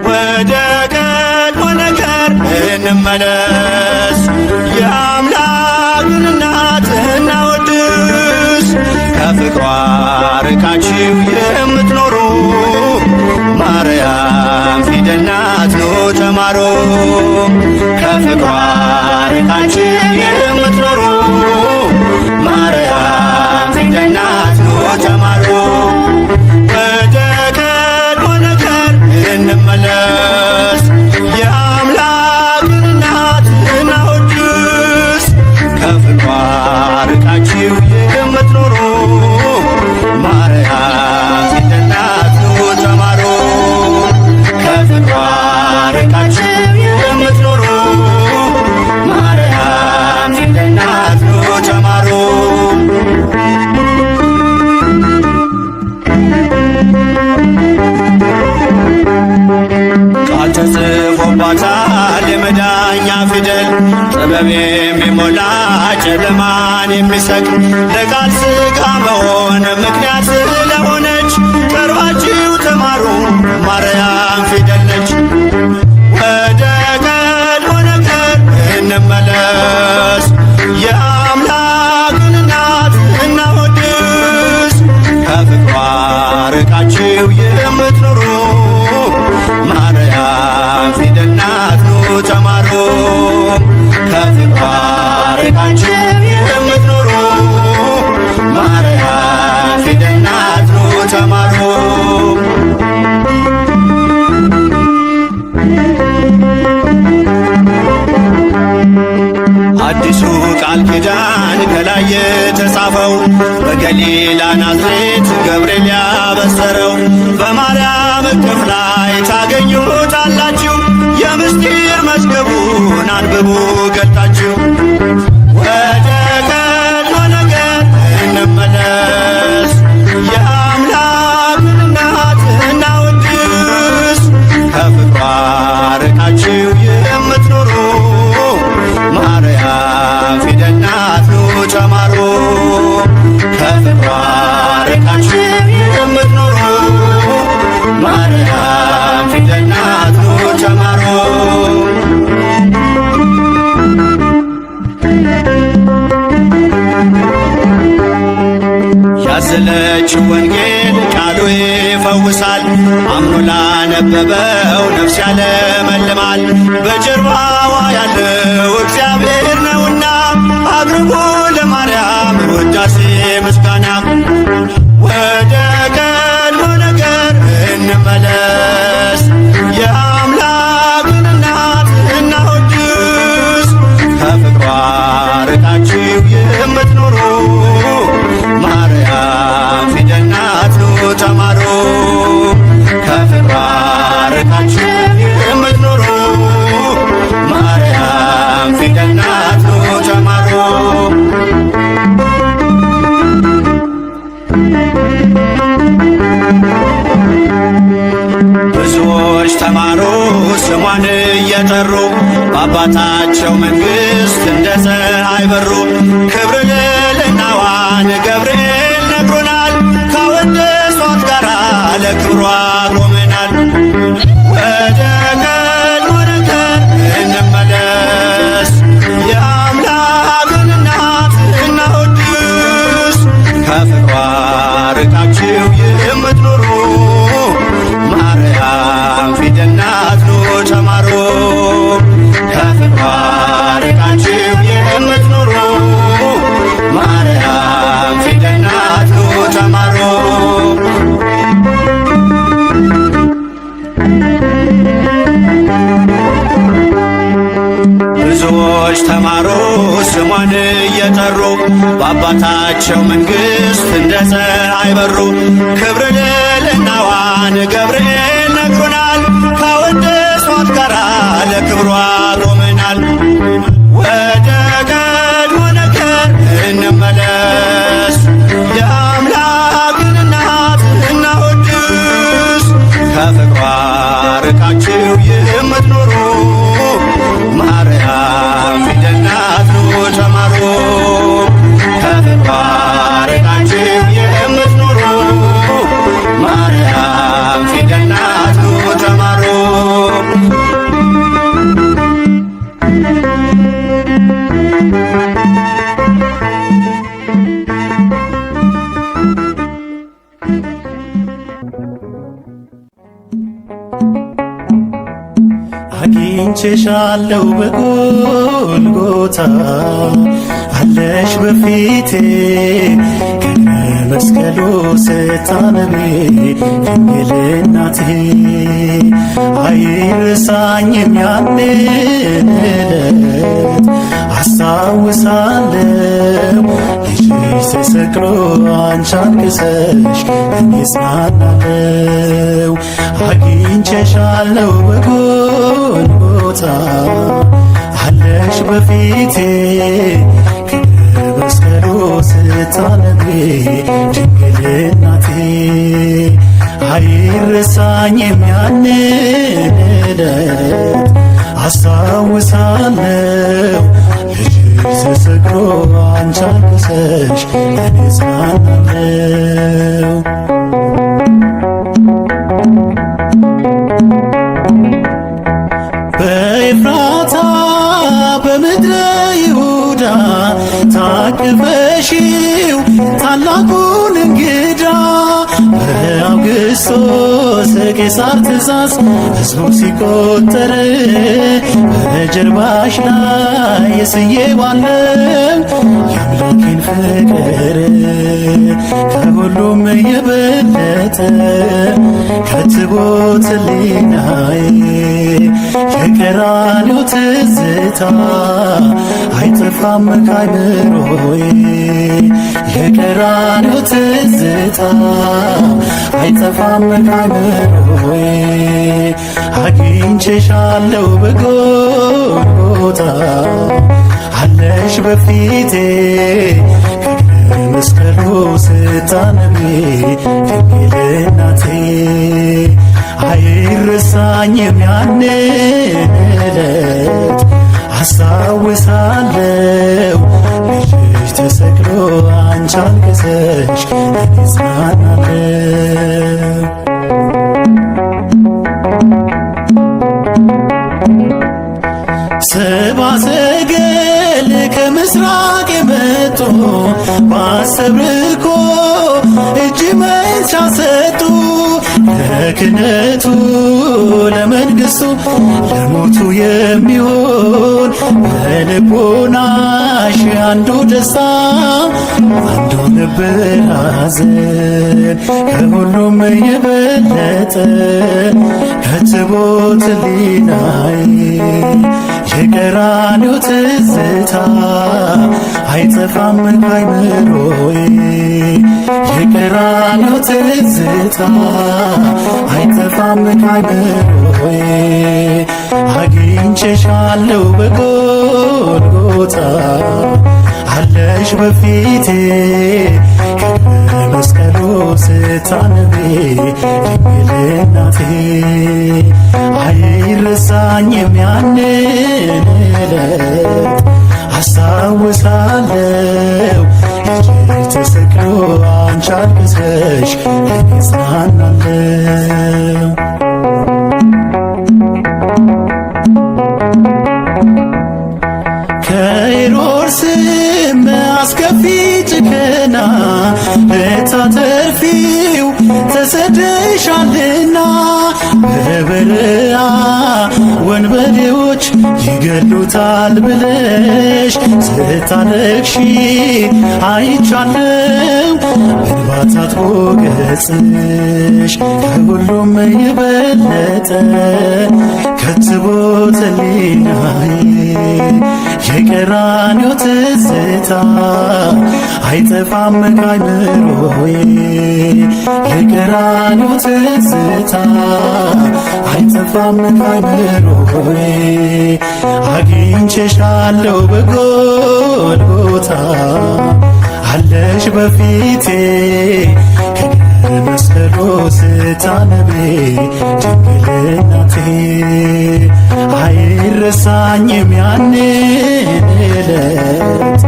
ወደ ቀድሞ ነገር እንመለስ፣ የአምላክን እናት እናወድስ። ከፍቅሯ ርቃችሁ የምትኖሩ ማርያም ፊደል ናት ኑ ተማሩ። ከፍቅሯ ርቃችሁ የምትኖሩ ማርያም ፊደል ናት ኑ ተማሩ። ወደ ቀድሞ ነገር እንመለስ፣ የአምላክን እናት እናወድስ። ከፍቅሯ ርቃችሁ የምትኖሩ ማርያም ፊደል ናት ኑ ተማሩ። ከፍቅሯ ርቃችሁ የምትኖሩ ማርያም ፊደል ናት ኑ ተማሩ። ቃል ተጽፎባታል የመዳኛ ፊደል፣ ጥበብ የሚሞላ ጨለማን የሚሰቅ ለቃል ሥጋ መሆን ምክንያት ስለሆነች ቀርባችሁ ተማሩ ማርያም ፊደል ነች። ወደ ቀድሞ ነገር እንመለስ፣ የአምላክን እናት እናወድስ። ከፍቅሯ ርቃችሁ የምትኖሩ ማርያም ፊደል ናት ኑ ተማሩ። ከፍቅሯ ርቃችሁ የምትኖሩ ማርያም ፊደል ናት ኑ ተማሩ። አዲሱ ቃል ኪዳን ከላይ የተጻፈው በገሊላ ናዝሬት ገብርኤል ያበሰረው በማርያም እቅፍ ላይ ታገኙታላችሁ። የምስጢር መዝገቡን አንብቡ ገልጣችሁ። ወደ ቀድሞ ነገር እንመለስ፣ የአምላክን እናት እናወድስ። ከፍቅሯ ርቃችሁ የምትኖሩ ማርያም ፊደል ናት ኑ ተማሩ። ከፍቅሯ ርቃችሁ የምትኖሩ ማርያም ፊደል ናት ኑ ተማሩ። ያዘለችው ወንጌል ቃሉ ይፈውሳል፣ አምኖ ላነበበው ነፍስ ያለመልማል። በጀርባዋ ያለው እግዚአብሔር ነውና አቅርቡ ለማርያም ውዳሴ ምስጋና። ወደ ቀድሞ ነገር እንመለስ፣ የአምላክን እናት እናወድስ። ከፍቅሯ ርቃችሁ የምትኖሩ ማርያም ፊደል ናት ኑ ተማሩ። ከፍቅሯ ርቃችሁ የምትኖሩ ማርያም ፊደል ናት ኑ ተማሩ። ብዙዎች ተማሩ ስሟን እየጠሩ በአባታቸው መንግሥት እንደ ፀሐይ በሩ። ክብር ልዕልናዋን ገብርኤል ነግሮናል፣ ካወደሷት ጋራ ለክብሯ ቆመናል። ወደ ቀድሞ ነገር እንመለስ፣ የአምላክን እናት እናወድስ። ከፍቅሯ ርቃችሁ የምትኖሩ ማርያም ፊደል ናት ኑ ተማሩ። ከፍቅሯ ርቃችሁ የምትኖሩ ማርያም ፊደል ናት ኑ ተማሩ። ብዙዎች ተማሩ ስሟን እየጠሩ በአባታቸው መንግሥት እንደ ፀሐይ በሩ። ክብር ልዕልናዋን ገብርኤል ነግሮናል፣ ካወደሷት ጋራ ለክብሯ ቆመናል። ወደ ቀድሞ ነገር እንመለስ፣ የአምላክን እናት እናወድስ። ከፍቅሯ ርቃችሁ የምትኖሩ ማርያም ፊደል ናት ኑ ተማሩ። ከፍቅሯ ርቃችሁ የምትኖሩ አግኝቼሻለሁ በጎልጎታ አለሽ በፊቴ መስቀሉ ስታነቢ ድንግል እናቴ አይረሳኝም ያንን ዕለት አስታውሳለሁ ልጅሽ ተሰቅሎ አንቺ አልቅሰሽ እኔ እጽናናለሁ አግኝቼሻለሁ በጎልጎታ አለሽ በፊቴ መስቀሉ ስታነቢ ድንግል እናቴ አይረሳኝም ያንን ዕለት አስታውሳለሁ ልጅሽ ተሰቅሎ አንቺ አልቅሰሽ እኔ እጽናናለሁ በኤፍራታ በምድረ ይሁዳ ታቅፈሽው ታላቁን እንግዳ በአውግስጦስ ቄሳር ትእዛዝ ሕዝቡ ሲቆጠር በጀርባሽ ላይ የስዬዋለው የአምላኬን ፍቅር ከሁሉም የበለጠ ከትቦት ሕሊናዬ የቀራንዮ ትዝታ አይጠፋም ከአይምሮዬ የቀራንዮ ትዝታ አይጠፋም ከአይምሮዬ አግኝቼሻለሁ በጎልጎታ አለሽ በፊቴ መስቀሉ ስታነቢ ድንግል እናቴ አይረሳኝም ያንን ዕለት አስታውሳለሁ ልጅሽ ተሰቅሎ አንቺ አልቅሰሽ እኔ እጽናናለሁ ሰብአ ሰገል ከምስራቅ የመጡ ባሰብርኮ እጅ መንሻ ሰጡ ለክህነቱ ለመንግሥቱ ለሞቱ የሚሆን በልቦናሽ አንዱ ደስታ አንዱ ነበር ሐዘን ከሁሉም የበለጠ ከትቦት ሕሊናዬ የቀራንዮ ትዝታ አይጠፋም ከአይምሮዬ የቀራንዮ ትዝታ አይጠፋም ከአይምሮዬ አግኝቼሻለሁ በጎልጎታ አለሽ በፊቴ መስቀሉ ስታነቢ ድንግል እናቴ አይረሳኝም ያንን ዕለት አስታውሳለሁ ልጅሽ ተሰቅሎ አንቺ አልቅሰሽ እኔ እጽናናለሁ ከሄሮድስም አስከፊ ጭከና ልታተርፊው ተሰደሻልና በበረሃ ወንበዴዎች ይገሉታል ብለሽ ስታለቅሺ አይቻለው እንባ ታጥቦ ገጽሽ ከሁሉም የበለጠ ከትቦት ሕሊናዬ የቀራንዮ ትዝታ አይጠፋም ከአይምሮዬ የቀራንዮ ትዝታ አይጠፋም ከአይምሮዬ አግኝቼሻለሁ በጎልጎታ አለሽ በፊቴ መስቀሉ ስታነቢ ድንግል እናቴ አይረሳኝም ያንን ዕለት